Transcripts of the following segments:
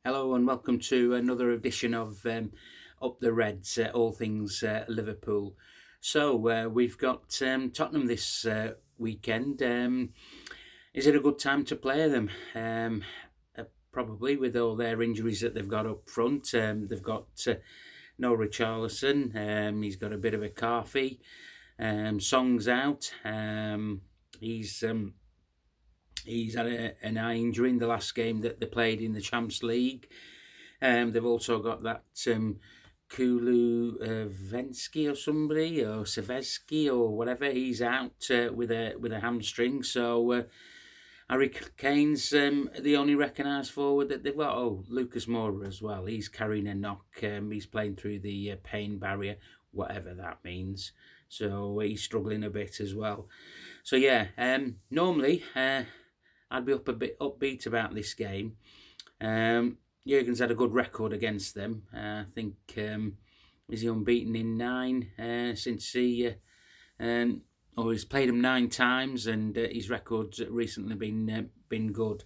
Hello and welcome to another edition of Up the Reds, all things Liverpool. So we've got Tottenham this weekend. Is it a good time to play them? Probably with all their injuries that they've got up front. They've got no Richarlison. He's got a bit of a carfy. Song's out. He's He's had an eye injury in the last game that they played in the Champions League. They've also got that Kulu Vensky or somebody, or Savesky or whatever. He's out with a hamstring. So Harry Kane's the only recognised forward that they've got. Oh, Lucas Moura as well. He's carrying a knock. He's playing through the pain barrier, whatever that means. So he's struggling a bit as well. So yeah, normally I'd be up a bit upbeat about this game. Jurgen's had a good record against them. I think is he unbeaten in 9 since he or he's played them 9 times, and his record's recently been good.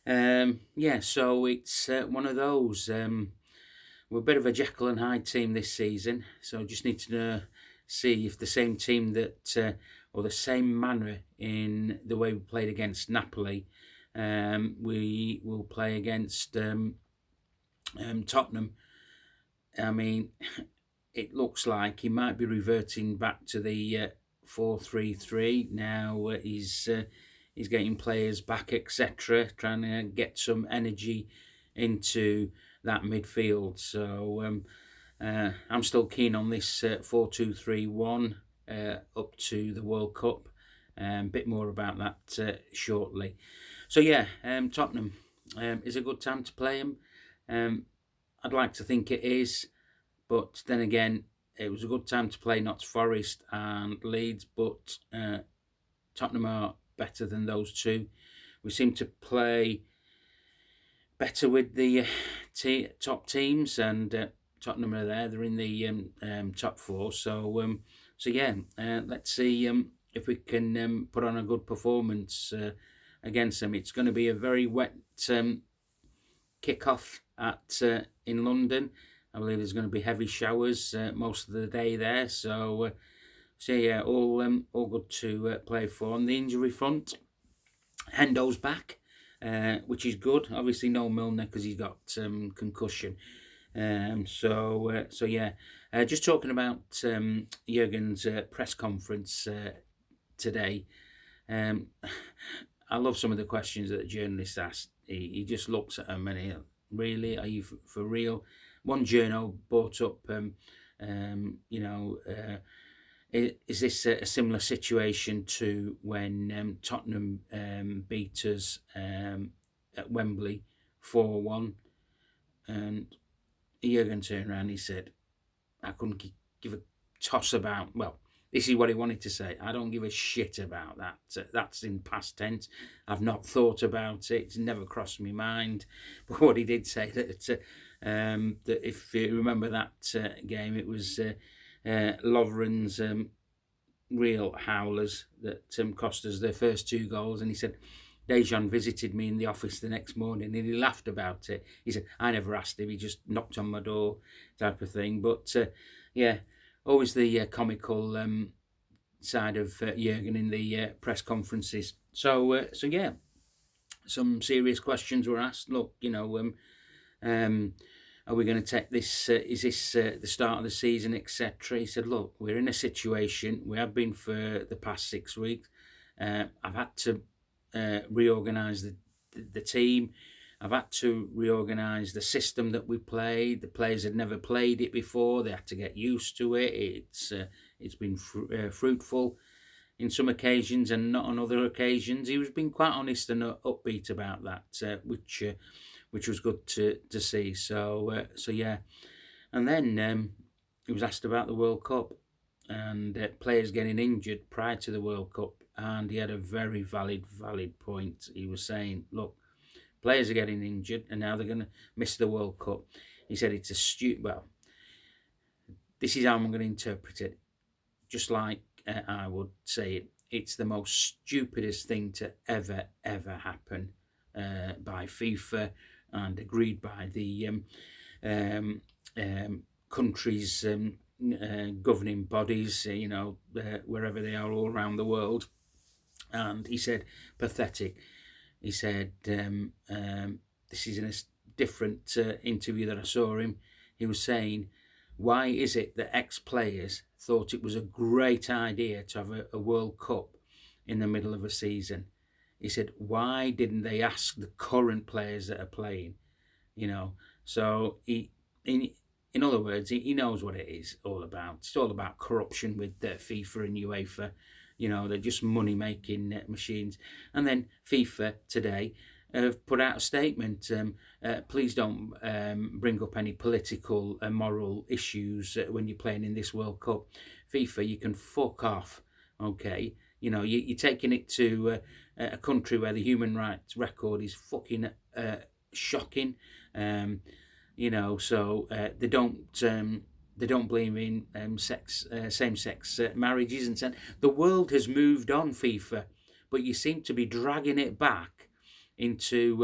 So it's one of those. We're a bit of a Jekyll and Hyde team this season, so just need to see if the same team that or the same manner in the way we played against Napoli, we will play against Tottenham. I mean, it looks like he might be reverting back to the 4-3-3 now. He's getting players back, etc., trying to get some energy into that midfield. So I'm still keen on this 4-2-3-1 up to the World Cup. A bit more about that shortly. So yeah, Tottenham is a good time to play them. I'd like to think it is, but then again, it was a good time to play Notts Forest and Leeds, but Tottenham are better than those two. We seem to play better with the top teams, and Tottenham are there. They're in the top 4. So let's see if we can put on a good performance against them. It's going to be a very wet kick-off in London. I believe there's going to be heavy showers most of the day there. So all good to play for. On the injury front, Hendo's back, which is good. Obviously, no Milner because he's got concussion. Just talking about Jurgen's press conference today. I love some of the questions that the journalist asked. He just looks at them and he, really, are you for real? One journo brought up, is this a similar situation to when Tottenham beat us at Wembley 4-1? And Jurgen turned around and he said, I couldn't give a toss about, well, this is what he wanted to say. I don't give a shit about that. That's in past tense. I've not thought about it. It's never crossed my mind. But what he did say that if you remember that game, it was Lovren's real howlers that cost us their first 2 goals. And he said, Dejan visited me in the office the next morning and he laughed about it. He said, I never asked him. He just knocked on my door type of thing. But always the comical side of Jurgen in the press conferences. So some serious questions were asked. Look, are we going to take this? Is this the start of the season, etc.? He said, look, we're in a situation. We have been for the past 6 weeks. I've had to reorganise the team. I've had to reorganise the system that we played. The players had never played it before. They had to get used to it. It's been fruitful in some occasions and not on other occasions. He was being quite honest and upbeat about that, which was good to see. So yeah. And then he was asked about the World Cup and players getting injured prior to the World Cup. And he had a very valid point. He was saying, look, players are getting injured and now they're going to miss the World Cup. He said it's this is how I'm going to interpret it. Just like I would say it, it's the most stupidest thing to ever happen by FIFA and agreed by the um, country's governing bodies, wherever they are all around the world. And he said, pathetic. He said, this is in a different interview that I saw him. He was saying, why is it that ex-players thought it was a great idea to have a World Cup in the middle of a season? He said, why didn't they ask the current players that are playing? So in other words, he knows what it is all about. It's all about corruption with FIFA and UEFA. They're just money-making machines. And then FIFA today have put out a statement. Please don't bring up any political and moral issues when you're playing in this World Cup. FIFA, you can fuck off, okay? You're taking it to a country where the human rights record is fucking shocking. So they don't believe in same-sex marriages, and the world has moved on, FIFA, but you seem to be dragging it back into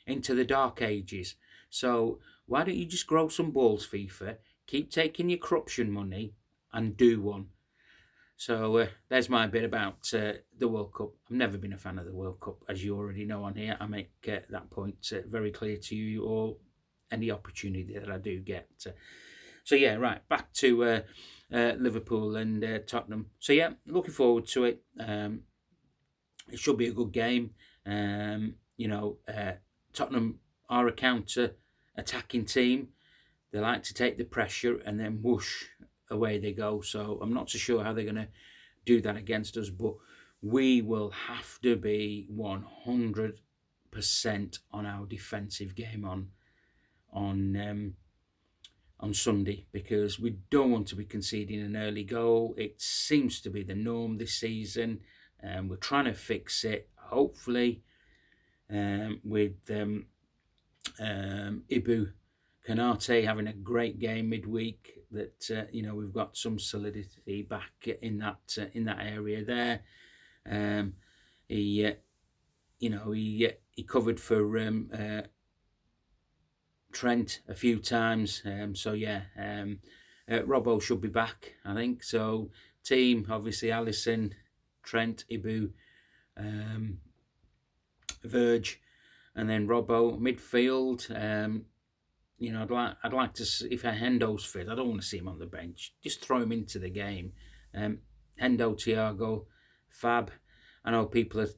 the dark ages. So why don't you just grow some balls, FIFA? Keep taking your corruption money and do one. So there's my bit about the World Cup. I've never been a fan of the World Cup, as you already know on here. I make that point very clear to you all, any opportunity that I do get. So yeah, right, back to Liverpool and Tottenham. So yeah, looking forward to it. It should be a good game. Tottenham are a counter-attacking team. They like to take the pressure and then whoosh, away they go. So I'm not so sure how they're going to do that against us, but we will have to be 100% on our defensive game on Sunday, because we don't want to be conceding an early goal. It seems to be the norm this season, and we're trying to fix it, hopefully, with Ibu Kanate having a great game midweek. That we've got some solidity back in that area there. He covered for Trent a few times. Robbo should be back, I think. So team, obviously, Alisson, Trent, Ibu, Verge, and then Robbo midfield. I'd like to see if Hendo's fit. I don't want to see him on the bench. Just throw him into the game. Hendo, Thiago, Fab. I know people are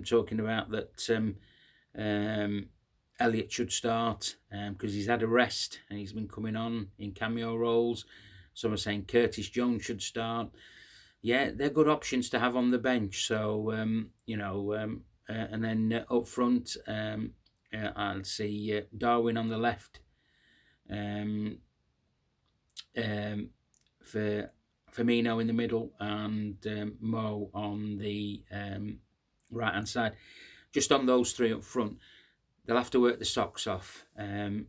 talking about that Elliott should start because he's had a rest and he's been coming on in cameo roles. Some are saying Curtis Jones should start. Yeah, they're good options to have on the bench. So, and then up front, I'll see Darwin on the left. For Firmino in the middle and Mo on the right hand side. Just on those three up front, they'll have to work the socks off. I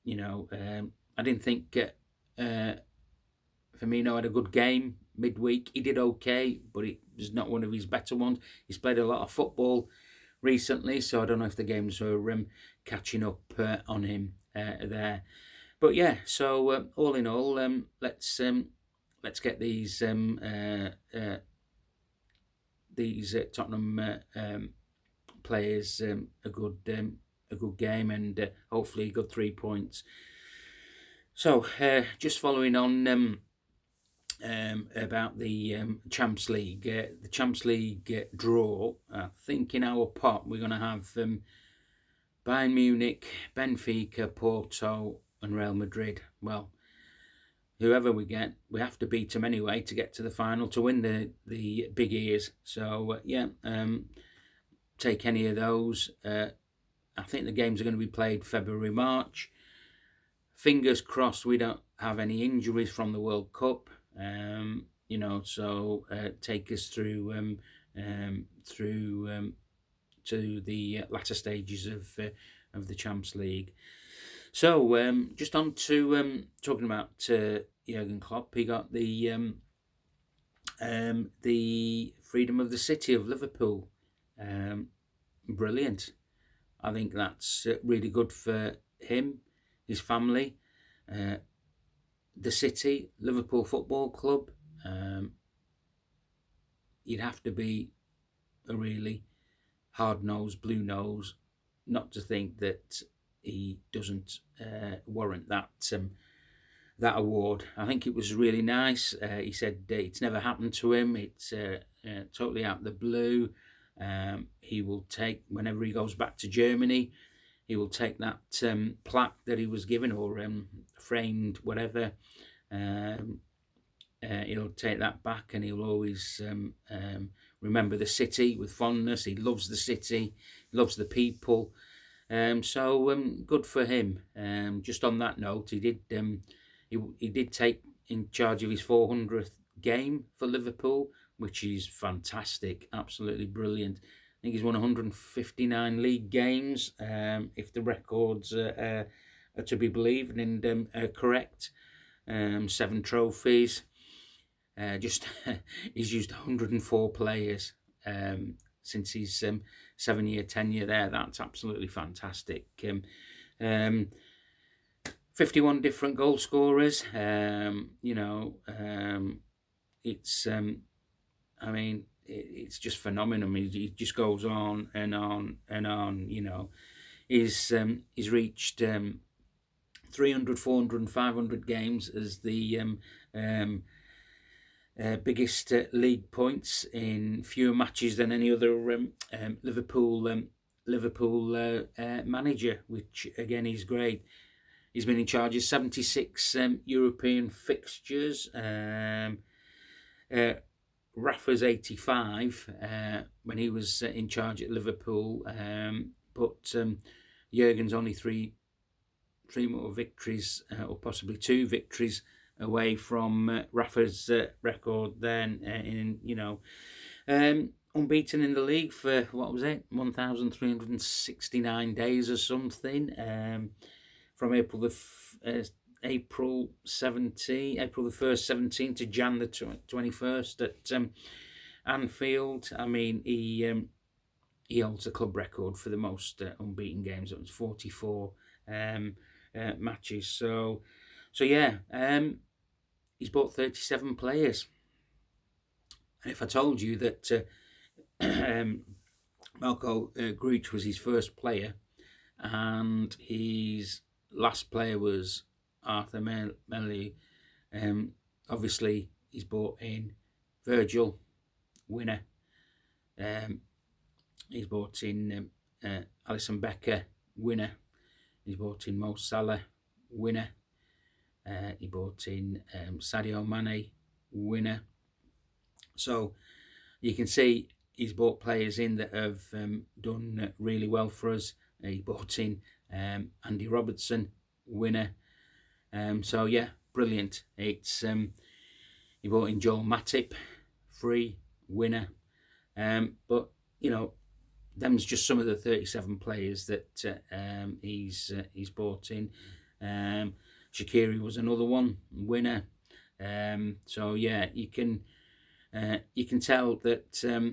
didn't think Firmino had a good game midweek. He did okay, but it was not one of his better ones. He's played a lot of football recently, so I don't know if the games are catching up on him there. But yeah, so all in all, let's get these Tottenham players a good game and hopefully a good 3 points. So just following on about the Champions League, the Champions League draw. I think in our pot we're going to have Bayern Munich, Benfica, Porto, and Real Madrid. Well, whoever we get, we have to beat them anyway to get to the final to win the big ears. So take any of those. I think the games are going to be played February, March. Fingers crossed we don't have any injuries from the World Cup. So take us through to the latter stages of the Champions League. So just on to talking about Jurgen Klopp. He got the freedom of the city of Liverpool. Brilliant. I think that's really good for him, his family, uh, the city, Liverpool Football Club. Um, you'd have to be a really hard-nosed, blue nose not to think that he doesn't warrant that award. I think it was really nice. He said it's never happened to him. It's totally out of the blue. He will take, whenever he goes back to Germany, he will take that plaque that he was given, or framed, whatever. He'll take that back, and he'll always remember the city with fondness. He loves the city, loves the people. So good for him. Just on that note, he did take in charge of his 400th game for Liverpool, which is fantastic, absolutely brilliant. I think he's won 159 league games, if the records are to be believed and correct. 7 trophies. Just he's used 104 players since his 7-year tenure there. That's absolutely fantastic. 51 different goal scorers. It's I mean, it's just phenomenal. He just goes on and on and on. He's reached 300, 400 and 500 games as the biggest league points in fewer matches than any other Liverpool manager, which again is great. He's been in charge of 76 European fixtures. Rafa's 85 when he was in charge at Liverpool, but Jurgen's only three more victories, or possibly 2 victories away from Rafa's record then, unbeaten in the league for, 1,369 days or something, from April the 1st 17 to Jan the 21st at Anfield. I mean, he holds a club record for the most unbeaten games. It was 44 matches. So yeah, he's bought 37 players. And if I told you that Marco Gruitch was his first player, and his last player was Arthur Melli, obviously he's bought in Virgil, winner. He's bought in Alisson Becker, winner. He's bought in Mo Salah, winner. He bought in Sadio Mane, winner. So you can see he's bought players in that have done really well for us. He bought in Andy Robertson, winner. So yeah, brilliant. It's he bought in Joel Matip, free, winner. But them's just some of the 37 players that he's bought in. Shaqiri was another one, winner. So yeah, you can tell that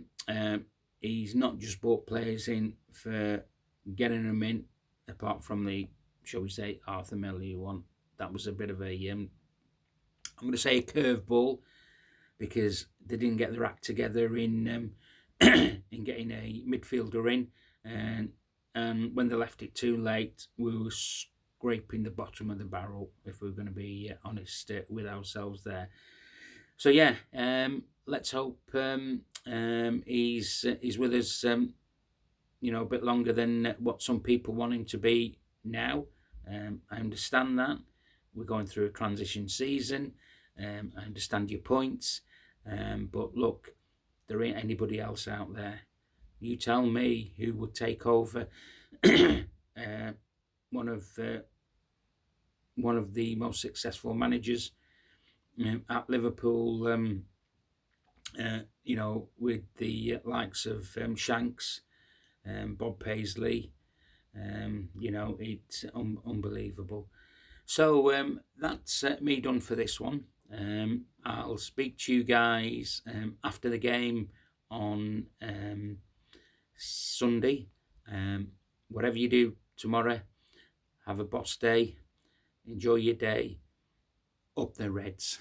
he's not just bought players in for getting them in, apart from the, shall we say, Arthur Melli one. That was a bit of a I'm going to say a curveball, because they didn't get their act together in in getting a midfielder in, and when they left it too late, we were scraping the bottom of the barrel, if we're going to be honest with ourselves there. So yeah, let's hope he's with us a bit longer than what some people want him to be now. I understand that we're going through a transition season. I understand your points, but look, there ain't anybody else out there. You tell me who would take over one of the most successful managers at Liverpool. With the likes of Shanks, Bob Paisley. It's unbelievable. So that's me done for this one. I'll speak to you guys after the game on Sunday. whatever you do tomorrow, have a boss day, enjoy your day. Up the Reds.